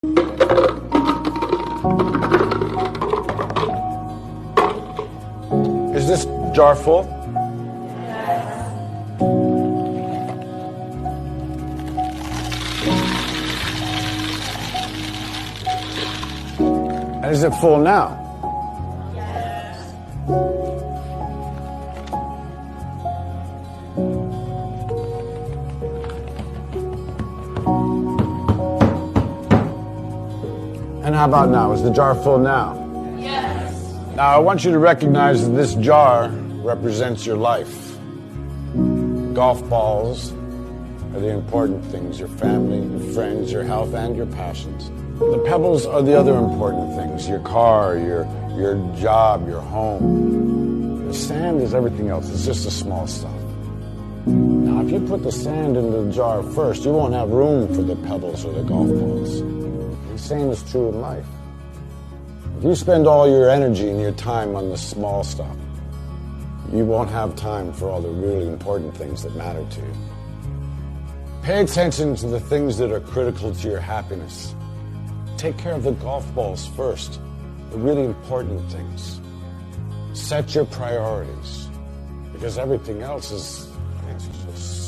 Is this jar full? And is it full now? And how about now? Is the jar full now? Yes. Now, I want you to recognize that this jar represents your life. Golf balls are the important things, your family, your friends, your health, and your passions. The pebbles are the other important things, your car, your job, your home. The sand is everything else. It's just the small stuff. Now, if you put the sand in the jar first, you won't have room for the pebbles or the golf balls. The same is true in life. If you spend all your energy and your time on the small stuff, you won't have time for all the really important things that matter to you. Pay attention to the things that are critical to your happiness. Take care of the golf balls first, the really important things. Set your priorities, because everything else is just